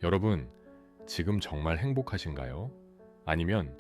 여러분, 지금 정말 행복하신가요? 아니면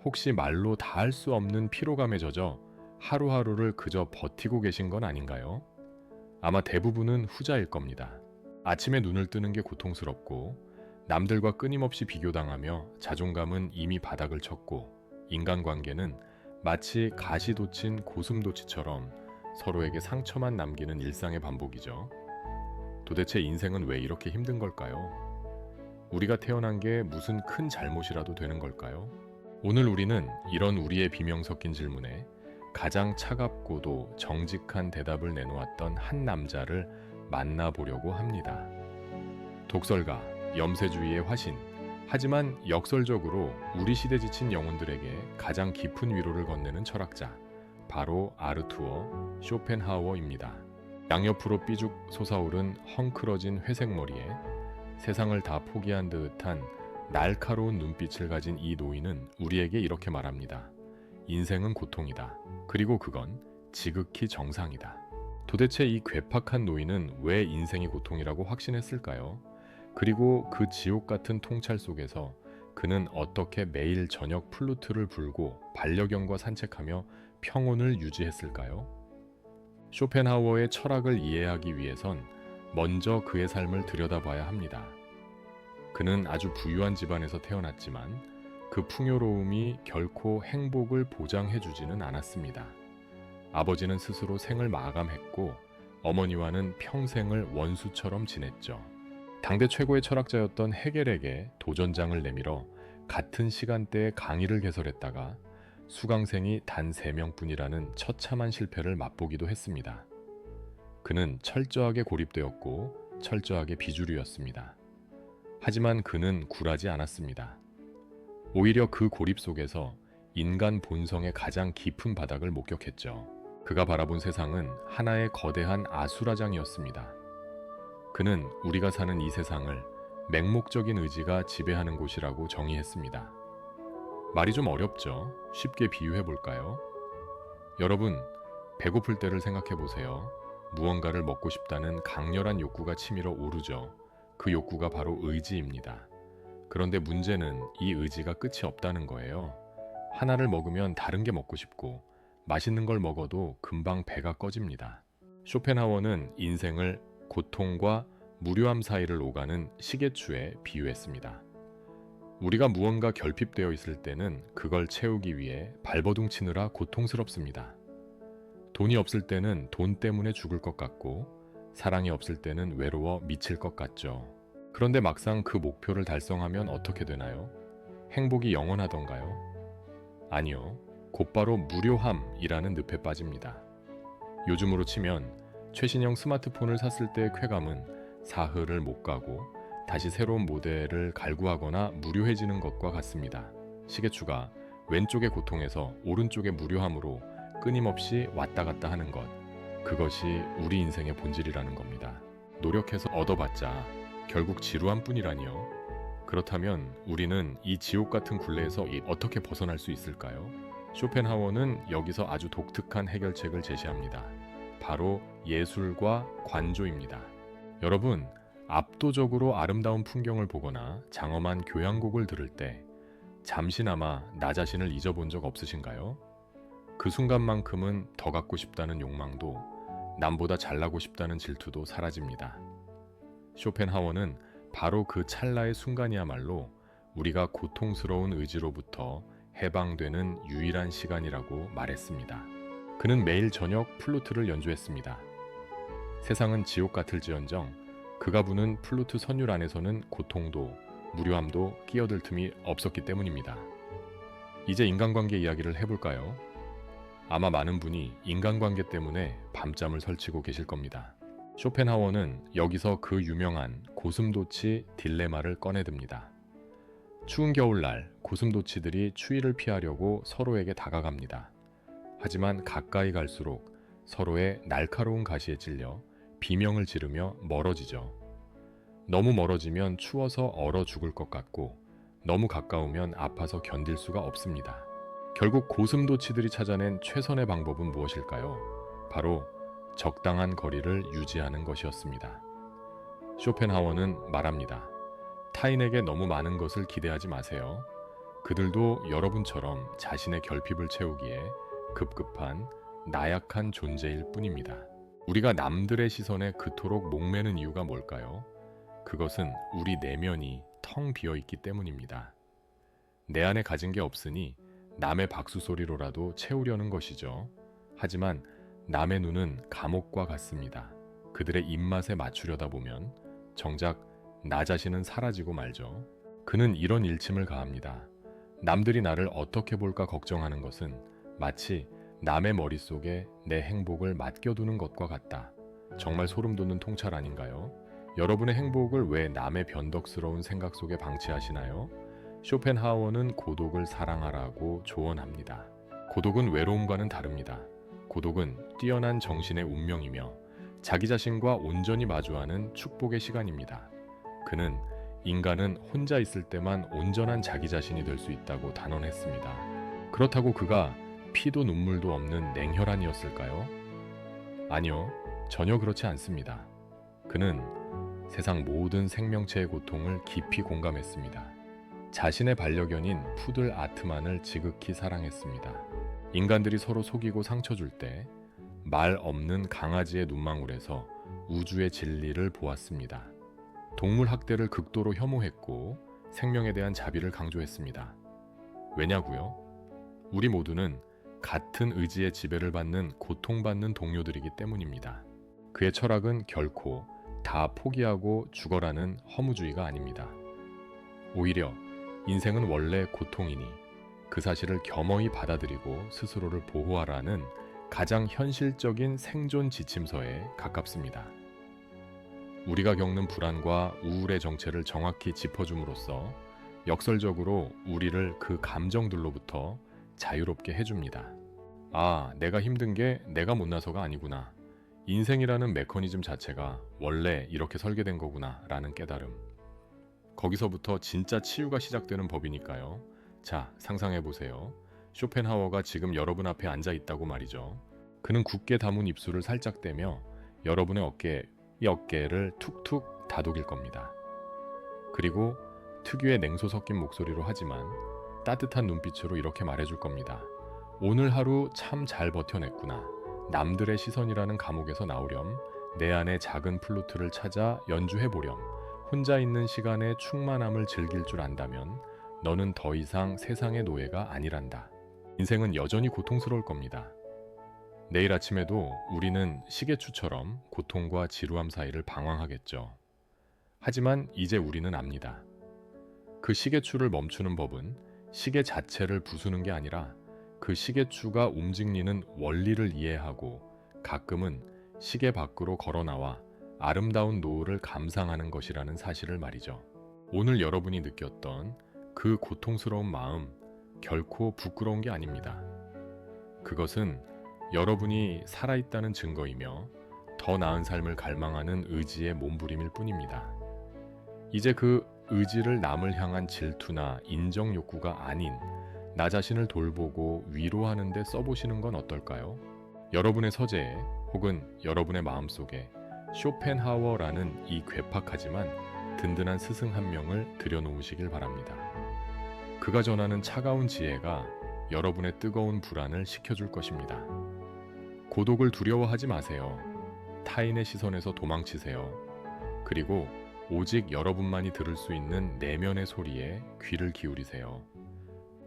혹시 말로 다 할 수 없는 피로감에 젖어 하루하루를 그저 버티고 계신 건 아닌가요? 아마 대부분은 후자일 겁니다. 아침에 눈을 뜨는 게 고통스럽고, 남들과 끊임없이 비교당하며 자존감은 이미 바닥을 쳤고, 인간관계는 마치 가시 돋친 고슴도치처럼 서로에게 상처만 남기는 일상의 반복이죠. 도대체 인생은 왜 이렇게 힘든 걸까요? 우리가 태어난 게 무슨 큰 잘못이라도 되는 걸까요? 오늘 우리는 이런 우리의 비명 섞인 질문에 가장 차갑고도 정직한 대답을 내놓았던 한 남자를 만나보려고 합니다. 독설가, 염세주의의 화신, 하지만 역설적으로 우리 시대 지친 영혼들에게 가장 깊은 위로를 건네는 철학자, 바로 아르투어 쇼펜하우어입니다. 양옆으로 삐죽 솟아오른 헝클어진 회색 머리에 세상을 다 포기한 듯한 날카로운 눈빛을 가진 이 노인은 우리에게 이렇게 말합니다. 인생은 고통이다. 그리고 그건 지극히 정상이다. 도대체 이 괴팍한 노인은 왜 인생이 고통이라고 확신했을까요? 그리고 그 지옥 같은 통찰 속에서 그는 어떻게 매일 저녁 플루트를 불고 반려견과 산책하며 평온을 유지했을까요? 쇼펜하우어의 철학을 이해하기 위해선 먼저 그의 삶을 들여다봐야 합니다. 그는 아주 부유한 집안에서 태어났지만 그 풍요로움이 결코 행복을 보장해주지는 않았습니다. 아버지는 스스로 생을 마감했고 어머니와는 평생을 원수처럼 지냈죠. 당대 최고의 철학자였던 헤겔에게 도전장을 내밀어 같은 시간대에 강의를 개설했다가 수강생이 단 3명뿐이라는 처참한 실패를 맛보기도 했습니다. 그는 철저하게 고립되었고 철저하게 비주류였습니다. 하지만 그는 굴하지 않았습니다. 오히려 그 고립 속에서 인간 본성의 가장 깊은 바닥을 목격했죠. 그가 바라본 세상은 하나의 거대한 아수라장이었습니다. 그는 우리가 사는 이 세상을 맹목적인 의지가 지배하는 곳이라고 정의했습니다. 말이 좀 어렵죠? 쉽게 비유해 볼까요? 여러분, 배고플 때를 생각해 보세요. 무언가를 먹고 싶다는 강렬한 욕구가 치밀어 오르죠. 그 욕구가 바로 의지입니다. 그런데 문제는 이 의지가 끝이 없다는 거예요. 하나를 먹으면 다른 게 먹고 싶고, 맛있는 걸 먹어도 금방 배가 꺼집니다. 쇼펜하우어는 인생을 고통과 무료함 사이를 오가는 시계추에 비유했습니다. 우리가 무언가 결핍되어 있을 때는 그걸 채우기 위해 발버둥 치느라 고통스럽습니다. 돈이 없을 때는 돈 때문에 죽을 것 같고, 사랑이 없을 때는 외로워 미칠 것 같죠. 그런데 막상 그 목표를 달성하면 어떻게 되나요? 행복이 영원하던가요? 아니요. 곧바로 무료함이라는 늪에 빠집니다. 요즘으로 치면 최신형 스마트폰을 샀을 때의 쾌감은 사흘을 못 가고 다시 새로운 모델을 갈구하거나 무료해지는 것과 같습니다. 시계추가 왼쪽의 고통에서 오른쪽의 무료함으로 끊임없이 왔다 갔다 하는 것, 그것이 우리 인생의 본질이라는 겁니다. 노력해서 얻어봤자 결국 지루한 뿐이라니요. 그렇다면 우리는 이 지옥 같은 굴레에서 어떻게 벗어날 수 있을까요? 쇼펜하우어는 여기서 아주 독특한 해결책을 제시합니다. 바로 예술과 관조입니다. 여러분, 압도적으로 아름다운 풍경을 보거나 장엄한 교향곡을 들을 때 잠시나마 나 자신을 잊어본 적 없으신가요? 그 순간만큼은 더 갖고 싶다는 욕망도, 남보다 잘나고 싶다는 질투도 사라집니다. 쇼펜하우어는 바로 그 찰나의 순간이야말로 우리가 고통스러운 의지로부터 해방되는 유일한 시간이라고 말했습니다. 그는 매일 저녁 플루트를 연주했습니다. 세상은 지옥 같을지언정 그가 부는 플루트 선율 안에서는 고통도 무료함도 끼어들 틈이 없었기 때문입니다. 이제 인간관계 이야기를 해볼까요? 아마 많은 분이 인간관계 때문에 밤잠을 설치고 계실 겁니다. 쇼펜하우어는 여기서 그 유명한 고슴도치 딜레마를 꺼내듭니다. 추운 겨울날 고슴도치들이 추위를 피하려고 서로에게 다가갑니다. 하지만 가까이 갈수록 서로의 날카로운 가시에 찔려 비명을 지르며 멀어지죠. 너무 멀어지면 추워서 얼어 죽을 것 같고, 너무 가까우면 아파서 견딜 수가 없습니다. 결국 고슴도치들이 찾아낸 최선의 방법은 무엇일까요? 바로 적당한 거리를 유지하는 것이었습니다. 쇼펜하우어는 말합니다. 타인에게 너무 많은 것을 기대하지 마세요. 그들도 여러분처럼 자신의 결핍을 채우기에 급급한 나약한 존재일 뿐입니다. 우리가 남들의 시선에 그토록 목매는 이유가 뭘까요? 그것은 우리 내면이 텅 비어 있기 때문입니다. 내 안에 가진 게 없으니 남의 박수 소리로라도 채우려는 것이죠. 하지만 남의 눈은 감옥과 같습니다. 그들의 입맛에 맞추려다 보면 정작 나 자신은 사라지고 말죠. 그는 이런 일침을 가합니다. 남들이 나를 어떻게 볼까 걱정하는 것은 마치 남의 머릿속에 내 행복을 맡겨두는 것과 같다. 정말 소름 돋는 통찰 아닌가요? 여러분의 행복을 왜 남의 변덕스러운 생각 속에 방치하시나요? 쇼펜하우어는 고독을 사랑하라고 조언합니다. 고독은 외로움과는 다릅니다. 고독은 뛰어난 정신의 운명이며 자기 자신과 온전히 마주하는 축복의 시간입니다. 그는 인간은 혼자 있을 때만 온전한 자기 자신이 될 수 있다고 단언했습니다. 그렇다고 그가 피도 눈물도 없는 냉혈한이었을까요? 아니요, 전혀 그렇지 않습니다. 그는 세상 모든 생명체의 고통을 깊이 공감했습니다. 자신의 반려견인 푸들 아트만을 지극히 사랑했습니다. 인간들이 서로 속이고 상처 줄 때 말 없는 강아지의 눈망울에서 우주의 진리를 보았습니다. 동물 학대를 극도로 혐오했고 생명에 대한 자비를 강조했습니다. 왜냐고요? 우리 모두는 같은 의지의 지배를 받는 고통받는 동료들이기 때문입니다. 그의 철학은 결코 다 포기하고 죽어라는 허무주의가 아닙니다. 오히려 인생은 원래 고통이니 그 사실을 겸허히 받아들이고 스스로를 보호하라는 가장 현실적인 생존 지침서에 가깝습니다. 우리가 겪는 불안과 우울의 정체를 정확히 짚어줌으로써 역설적으로 우리를 그 감정들로부터 자유롭게 해줍니다. 아, 내가 힘든 게 내가 못나서가 아니구나. 인생이라는 메커니즘 자체가 원래 이렇게 설계된 거구나 라는 깨달음. 거기서부터 진짜 치유가 시작되는 법이니까요. 자, 상상해보세요. 쇼펜하우어가 지금 여러분 앞에 앉아 있다고 말이죠. 그는 굳게 다문 입술을 살짝 떼며 여러분의 어깨를 툭툭 다독일 겁니다. 그리고 특유의 냉소 섞인 목소리로 하지만 따뜻한 눈빛으로 이렇게 말해줄 겁니다. 오늘 하루 참 잘 버텨냈구나. 남들의 시선이라는 감옥에서 나오렴. 내 안의 작은 플루트를 찾아 연주해보렴. 혼자 있는 시간의 충만함을 즐길 줄 안다면 너는 더 이상 세상의 노예가 아니란다. 인생은 여전히 고통스러울 겁니다. 내일 아침에도 우리는 시계추처럼 고통과 지루함 사이를 방황하겠죠. 하지만 이제 우리는 압니다. 그 시계추를 멈추는 법은 시계 자체를 부수는 게 아니라 그 시계추가 움직이는 원리를 이해하고 가끔은 시계 밖으로 걸어나와 아름다운 노을을 감상하는 것이라는 사실을 말이죠. 오늘 여러분이 느꼈던 그 고통스러운 마음 결코 부끄러운 게 아닙니다. 그것은 여러분이 살아있다는 증거이며 더 나은 삶을 갈망하는 의지의 몸부림일 뿐입니다. 이제 그 의지를 남을 향한 질투나 인정 욕구가 아닌 나 자신을 돌보고 위로하는 데 써보시는 건 어떨까요? 여러분의 서재에 혹은 여러분의 마음속에 쇼펜하우어라는 이 괴팍하지만 든든한 스승 한 명을 들여놓으시길 바랍니다. 그가 전하는 차가운 지혜가 여러분의 뜨거운 불안을 식혀줄 것입니다. 고독을 두려워하지 마세요. 타인의 시선에서 도망치세요. 그리고 오직 여러분만이 들을 수 있는 내면의 소리에 귀를 기울이세요.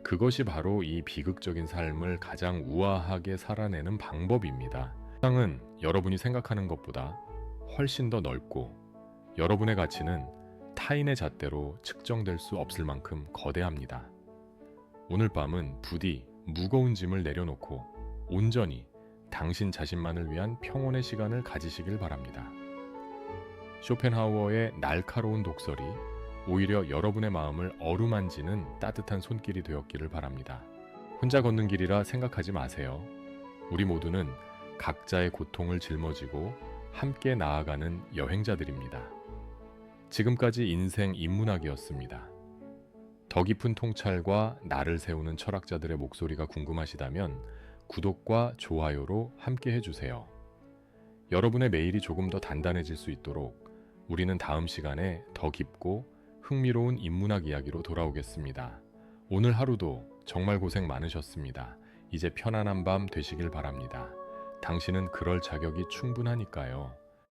그것이 바로 이 비극적인 삶을 가장 우아하게 살아내는 방법입니다. 세상은 여러분이 생각하는 것보다 훨씬 더 넓고 여러분의 가치는 타인의 잣대로 측정될 수 없을 만큼 거대합니다. 오늘 밤은 부디 무거운 짐을 내려놓고 온전히 당신 자신만을 위한 평온의 시간을 가지시길 바랍니다. 쇼펜하우어의 날카로운 독설이 오히려 여러분의 마음을 어루만지는 따뜻한 손길이 되었기를 바랍니다. 혼자 걷는 길이라 생각하지 마세요. 우리 모두는 각자의 고통을 짊어지고 함께 나아가는 여행자들입니다. 지금까지 인생 인문학이었습니다. 더 깊은 통찰과 나를 세우는 철학자들의 목소리가 궁금하시다면 구독과 좋아요로 함께 해주세요. 여러분의 매일이 조금 더 단단해질 수 있도록 우리는 다음 시간에 더 깊고 흥미로운 인문학 이야기로 돌아오겠습니다. 오늘 하루도 정말 고생 많으셨습니다. 이제 편안한 밤 되시길 바랍니다. 당신은 그럴 자격이 충분하니까요.